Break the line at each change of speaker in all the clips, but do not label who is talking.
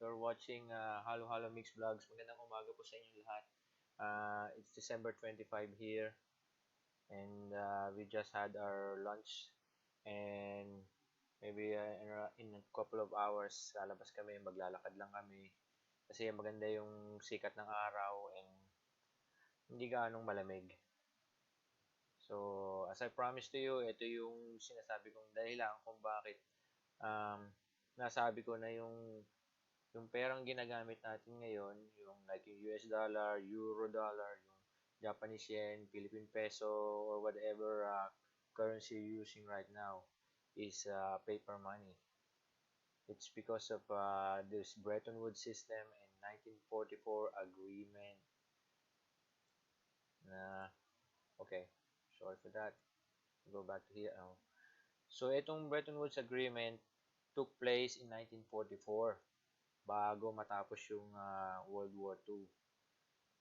You're watching Halo Halo Mix Vlogs. Magandang umaga po sa inyong lahat. It's December 25 here, and we just had our lunch, and maybe in a couple of hours, lalabas kami, maglalakad lang kami. Kasi maganda yung sikat ng araw and hindi gaanong malamig. So, as I promised to you, ito yung sinasabi kong dahilan kung bakit um, nasabi ko na yung perang ginagamit natin ngayon, yung like yung US dollar, Euro dollar, yung Japanese yen, Philippine peso, or whatever currency you're using right now is paper money. It's because of this Bretton Woods system and 1944 agreement na, okay, sorry for that. Go back to here. So, itong Bretton Woods Agreement took place in 1944 bago matapos yung World War II.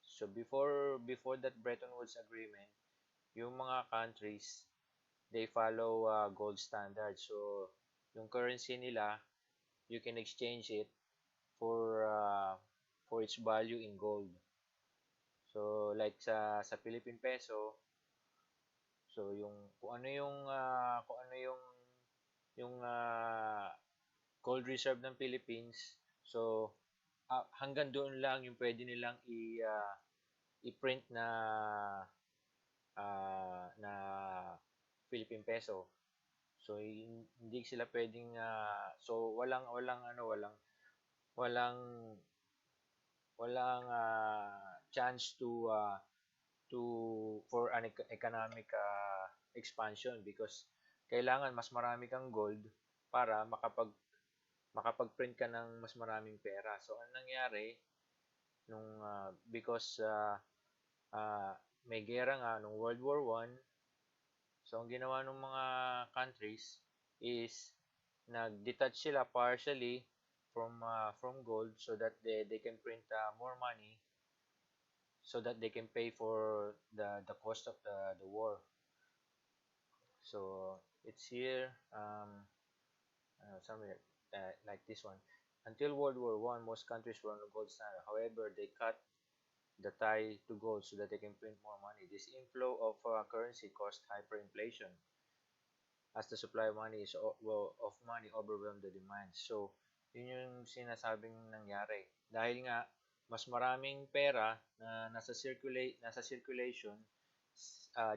So before that Bretton Woods Agreement, yung mga countries they follow gold standard. So yung currency nila, you can exchange it for its value in gold. So like sa Philippine peso, so yung kung ano yung gold reserve ng Philippines, so hanggang doon lang yung pwede nilang i-print na Philippine peso. So hindi sila pwedeng so walang chance to for an economic expansion because kailangan mas marami kang gold para makapag-print ka ng mas maraming pera. So ano nangyari nung because may gera nga nung World War I. So, ang ginawa ng mga countries is nag-detach sila partially from gold so that they can print more money so that they can pay for the cost of the war. So, it's here something like this one. Until World War I, most countries were on the gold standard. However, they cut the tie to gold so that they can print more money. This inflow of currency caused hyperinflation as the supply of money overwhelmed the demand. So, yun yung sinasabing nangyari. Dahil nga mas maraming pera na nasa circulation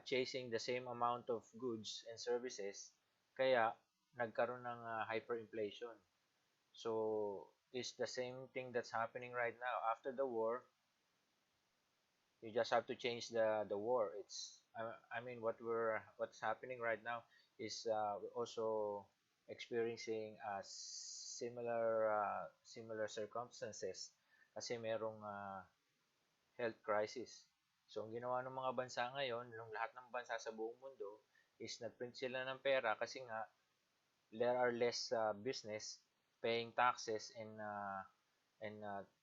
chasing the same amount of goods and services, kaya nagkaroon ng hyperinflation. So, it's the same thing that's happening right now. After the war, you just have to change the war. I mean what's happening right now is we're also experiencing similar circumstances kasi merong health crisis. So ang ginawa ng mga bansa ngayon, ng lahat ng bansa sa buong mundo is nagprint sila ng pera kasi nga there are less business paying taxes and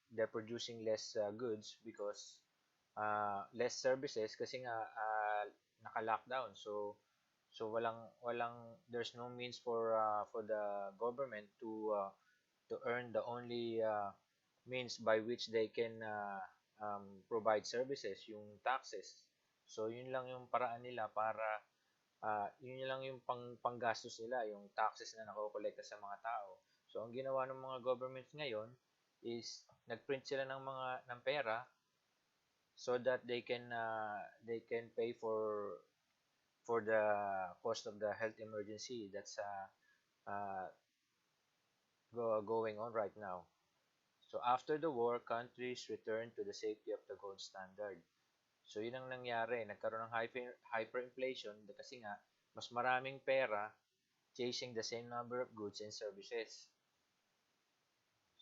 they're producing less goods because less services kasi nga naka-lockdown. So walang there's no means for the government to earn the only means by which they can provide services, yung taxes. So yun lang yung paraan nila para yun lang yung panggastos nila, yung taxes na nakokolekta sa mga tao. So ang ginawa ng mga governments ngayon is nagprint sila ng pera so that they can pay for the cost of the health emergency that's uh, going on right now. So after the war, countries returned to the safety of the gold standard. So yun ang nangyari, nagkaroon ng hyperinflation kasi nga mas maraming pera chasing the same number of goods and services.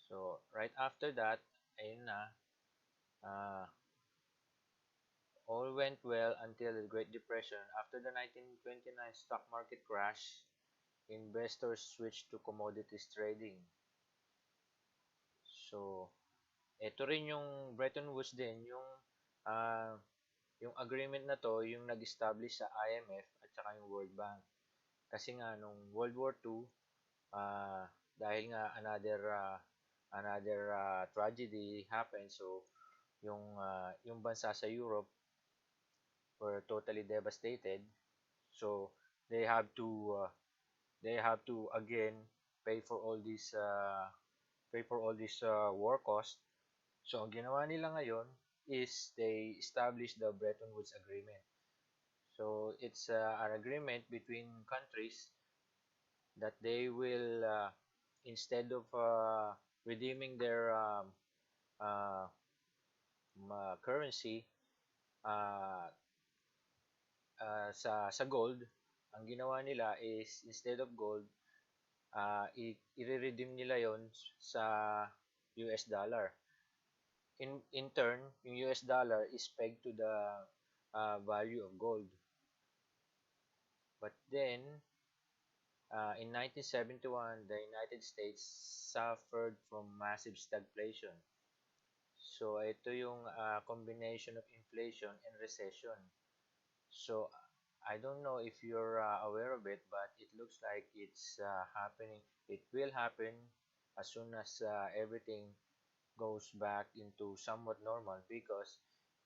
So right after that, ayun na, all went well until the Great Depression. After the 1929 stock market crash, investors switched to commodities trading. So, ito rin yung Bretton Woods din, yung agreement na to, yung nag-establish sa IMF at saka yung World Bank. Kasi nga, nung World War II, dahil nga another tragedy happened. So yung bansa sa Europe were totally devastated. So they have to uh, they have to again pay for all these war costs. So ang ginawa nila ngayon is they established the Bretton Woods Agreement. So it's an agreement between countries that they will instead of redeeming their uh, currency uh, sa gold, ang ginawa nila is instead of gold, i-redeem nila yon sa US dollar. In turn, yung US dollar is pegged to the value of gold. But then, in 1971, the United States suffered from massive stagflation. So, ito yung combination of inflation and recession. So, I don't know if you're aware of it, but it looks like it's happening. It will happen as soon as everything goes back into somewhat normal, because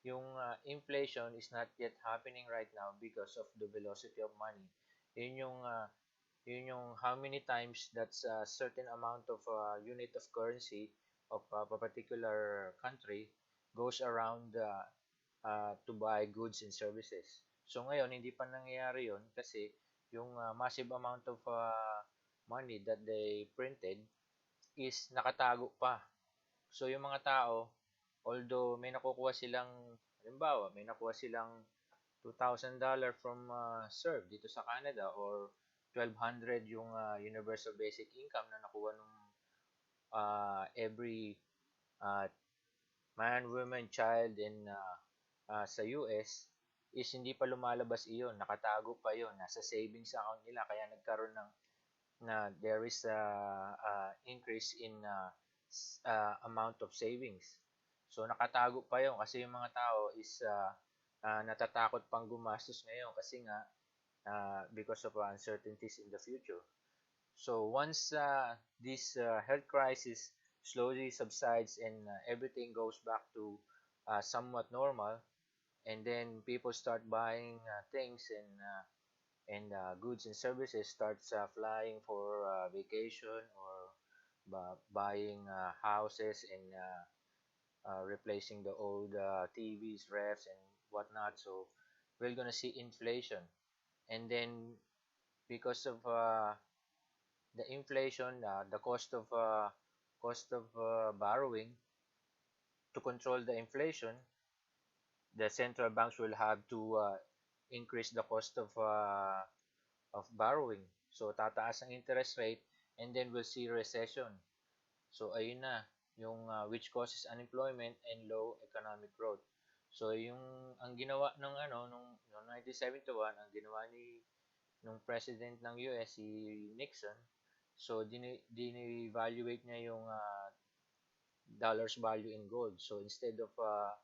yung inflation is not yet happening right now because of the velocity of money. Yun yung how many times that's a certain amount of unit of currency of a particular country goes around to buy goods and services. So ngayon, hindi pa nangyayari yon kasi yung massive amount of money that they printed is nakatago pa. So yung mga tao, although may nakukuha silang, halimbawa, may nakuha silang $2,000 from serve dito sa Canada, or 1,200 yung universal basic income na nakuha nung every uh, man, woman, child in sa US, is hindi pa lumalabas iyon, nakatago pa iyon, nasa savings account nila, kaya nagkaroon ng there is a increase in amount of savings. So nakatago pa yon kasi yung mga tao is natatakot pang gumastos ngayon kasi nga because of uncertainties in the future. So once this health crisis slowly subsides and everything goes back to somewhat normal, and then people start buying things and goods and services starts flying for vacation, or buying houses and replacing the old TVs, refs, and whatnot. So we're gonna see inflation, and then because of the inflation, the cost of borrowing, to control the inflation, the central banks will have to increase the cost of borrowing. So tataas ang interest rate, and then we'll see recession. So ayun na, yung which causes unemployment and low economic growth. So yung ang ginawa ng nung 1971, ang ginawa nung president ng US si Nixon, so dini-evaluate niya yung dollar's value in gold. So instead of a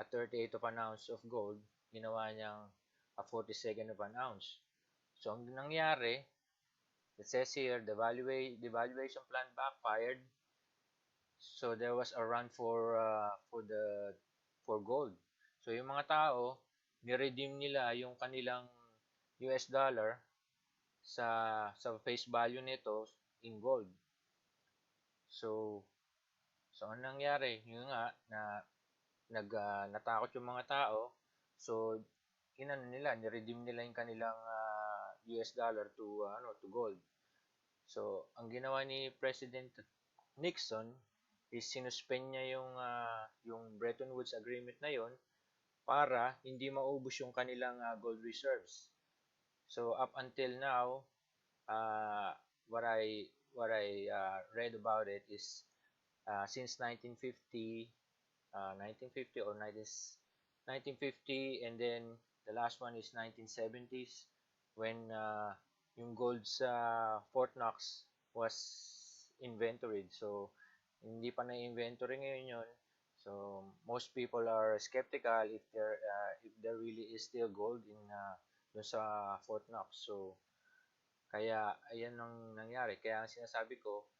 38 of an ounce of gold, ginawa niyang a 42nd of an ounce. So ang nangyari, it says here, the valuation plan backfired. So there was a run for gold. So yung mga tao, ni-redeem nila yung kanilang US dollar sa face value nito in gold. So ang nangyari, yun nga na natakot yung mga tao. So ni-redeem nila yung kanilang US dollar to gold. So ang ginawa ni President Nixon is sinuspend niya yung Bretton Woods Agreement na yon para hindi maubos yung kanilang gold reserves. So up until now, what I read about it is since 1950, 1950 or 1950, and then the last one is 1970s, when yung gold sa Fort Knox was inventoried. So hindi pa na-inventory ngayon yun. So most people are skeptical if there really is still gold in dun sa Fort Knox. So kaya ayan ang nangyari. Kaya ang sinasabi ko,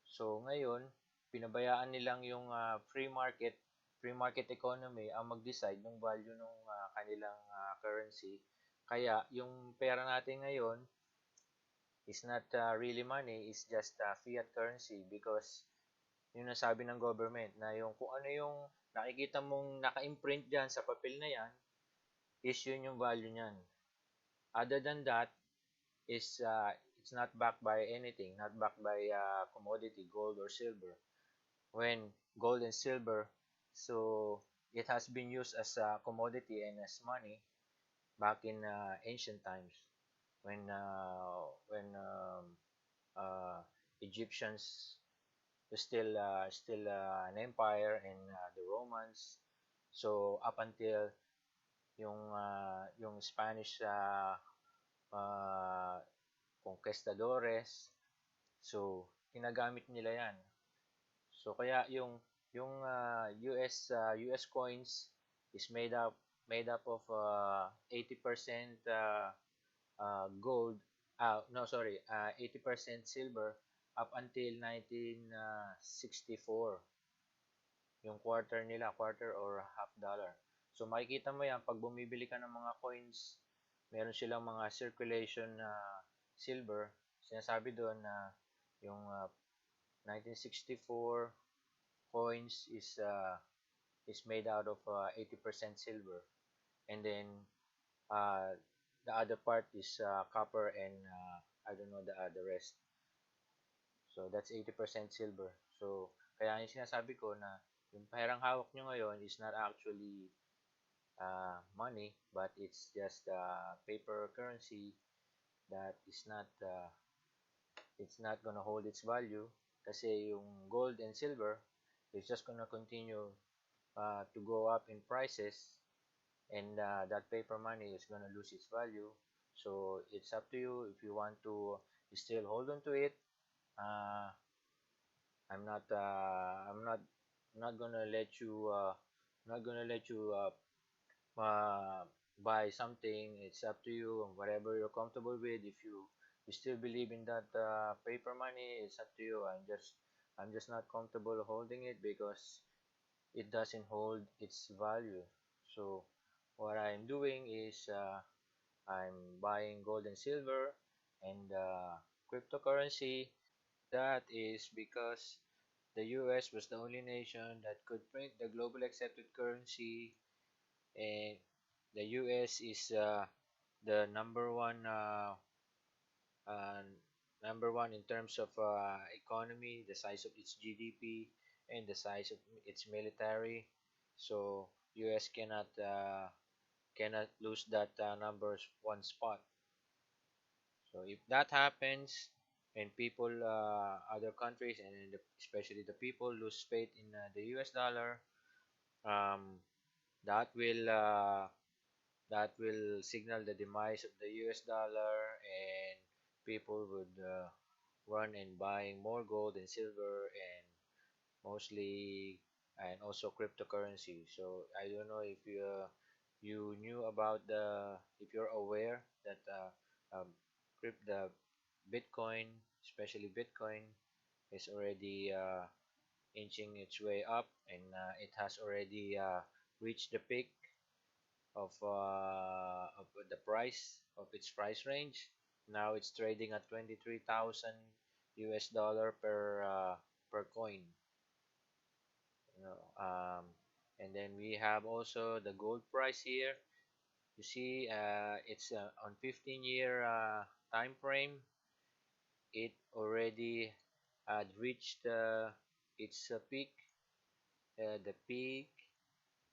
so ngayon pinabayaan nilang yung free market economy ang mag-decide ng value ng kanilang currency. Kaya yung pera natin ngayon is not really money, is just fiat currency because yung nasabi ng government na yung kung ano yung nakikita mong naka-imprint dyan sa papel na yan is yun yung value niyan. Other than that is it's not backed by anything, not backed by commodity, gold or silver. When gold and silver, so it has been used as a commodity and as money back in ancient times when uh, Egyptians was still an empire and the Romans. So up until yung Spanish uh, conquistadores, so ginagamit nila 'yan. So kaya yung US coins is made up of 80% gold, no sorry, 80% silver up until 1964, yung quarter or half dollar. So makikita mo yan pag bumibili ka ng mga coins, meron silang mga circulation na silver. Sinasabi doon na yung 1964 coins is made out of 80% silver, and then uh, the other part is copper and I don't know the rest. So that's 80% silver. So kaya yung sinasabi ko na yung perang hawak nyo ngayon is not actually money, but it's just paper currency that is not it's not gonna hold its value kasi yung gold and silver is just gonna continue to go up in prices, and that paper money is gonna lose its value. So it's up to you if you want to still hold on to it. uh, I'm not gonna let you uh, buy something. It's up to you, whatever you're comfortable with. If you still believe in that paper money, it's up to you. I'm just not comfortable holding it because it doesn't hold its value. So what I'm doing is I'm buying gold and silver and cryptocurrency. That is because the US was the only nation that could print the global accepted currency, and the US is the uh, number one in terms of economy, the size of its GDP, and the size of its military. So US cannot lose that number one spot. So if that happens, and people, other countries, and especially the people lose faith in the US dollar, um, that will uh, that will signal the demise of the US dollar, and people would run and buying more gold and silver and mostly, and also cryptocurrency. So I don't know if you knew about if you're aware that the Bitcoin, especially Bitcoin, is already inching its way up, and it has already reached the peak of the price of its price range. Now it's trading at 23,000 US dollar per coin. You know, and then we have also the gold price here. You see, it's on 15-year time frame. It already had reached its peak. The peak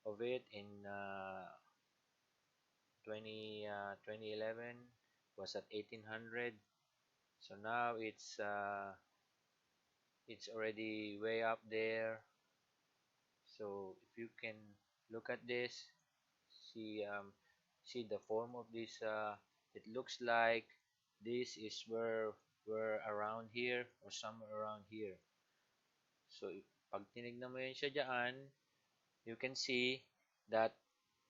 of it in 2011 was at 1800. So now it's already way up there. So if you can look at this, see see the form of this. It looks like this is where we're around here or somewhere around here. So if pag tinignan mo yun siya dyan, you can see that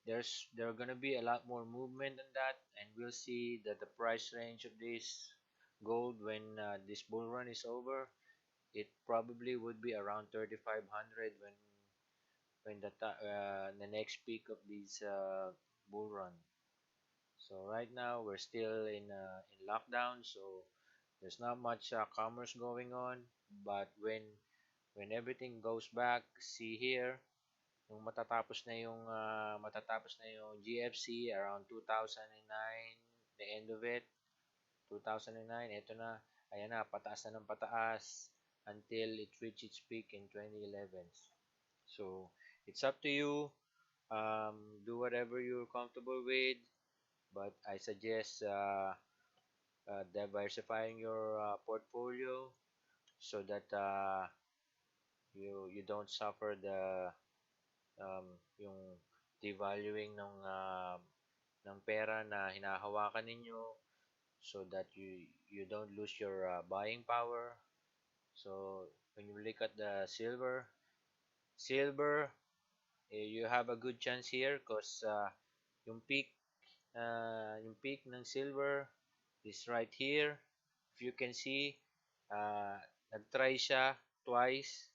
there are gonna be a lot more movement than that, and we'll see that the price range of this gold when this bull run is over it probably would be around 3,500 when the next peak of this bull run. So right now we're still in lockdown, so there's not much commerce going on. But when everything goes back, see here, yung matatapos na yung GFC around 2009, the end of it, 2009, eto na, ayan na, pataas na ng pataas until it reached its peak in 2011. So, it's up to you. Do whatever you're comfortable with, but I suggest diversifying your portfolio so that you don't suffer yung devaluing ng pera na hinahawakan ninyo, so that you don't lose your buying power. So when you look at the silver, you have a good chance here because yung peak yung peak ng silver is right here. If you can see, uh, nag-try siya twice.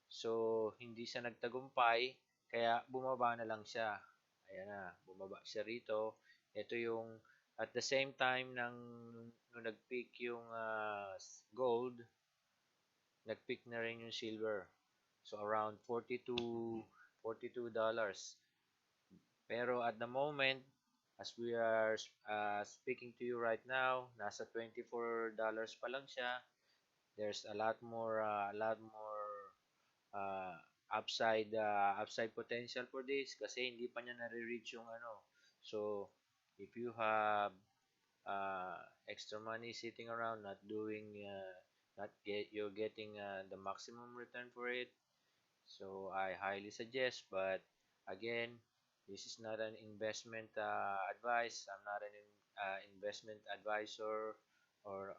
So, hindi siya nagtagumpay, kaya bumaba na lang siya. Ayan na, bumaba siya rito. Ito yung, at the same time, nung nag-peak yung gold, nag-peak na rin yung silver. So, around 42 dollars. Pero at the moment, as we are speaking to you right now, nasa $24 pa lang siya. There's a lot more uh, upside potential for this kasi hindi pa niya nare-reach yung ano. So, if you have extra money sitting around not doing not get you're getting the maximum return for it, so I highly suggest. But again, this is not an investment advice. I'm not an investment advisor or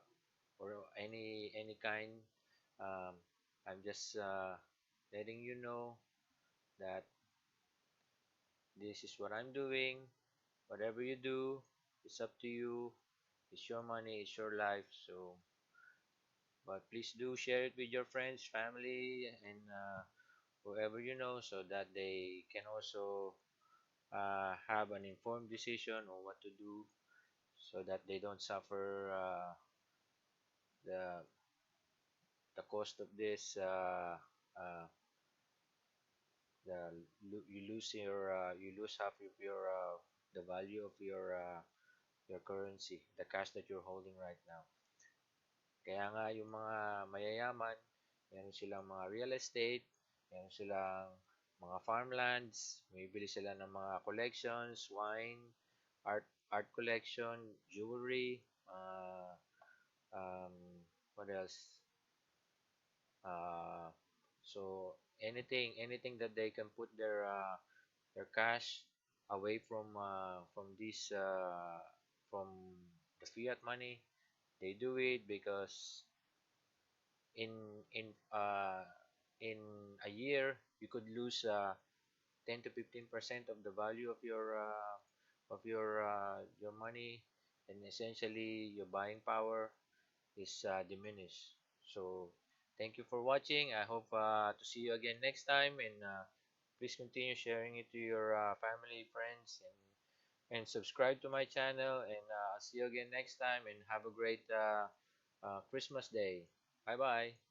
any kind. um, I'm just letting you know that this is what I'm doing. Whatever you do, it's up to you. It's your money, it's your life. So, but please do share it with your friends, family, and whoever you know, so that they can also have an informed decision on what to do, so that they don't suffer the the cost of this. The you lose half of the value of your currency, the cash that you're holding right now. Kaya nga yung mga mayayaman, meron silang mga real estate, meron silang mga farmlands, bumibili sila ng mga collections, wine, art collection, jewelry, um, what else? Uh, so anything that they can put their cash away from this from the fiat money. They do it because in in uh, in a year you could lose 10 to 15% of the value of your money, and essentially your buying power is diminished. So thank you for watching. I hope to see you again next time, and please continue sharing it to your family, friends, and subscribe to my channel. And I'll see you again next time, and have a great Christmas day. Bye bye.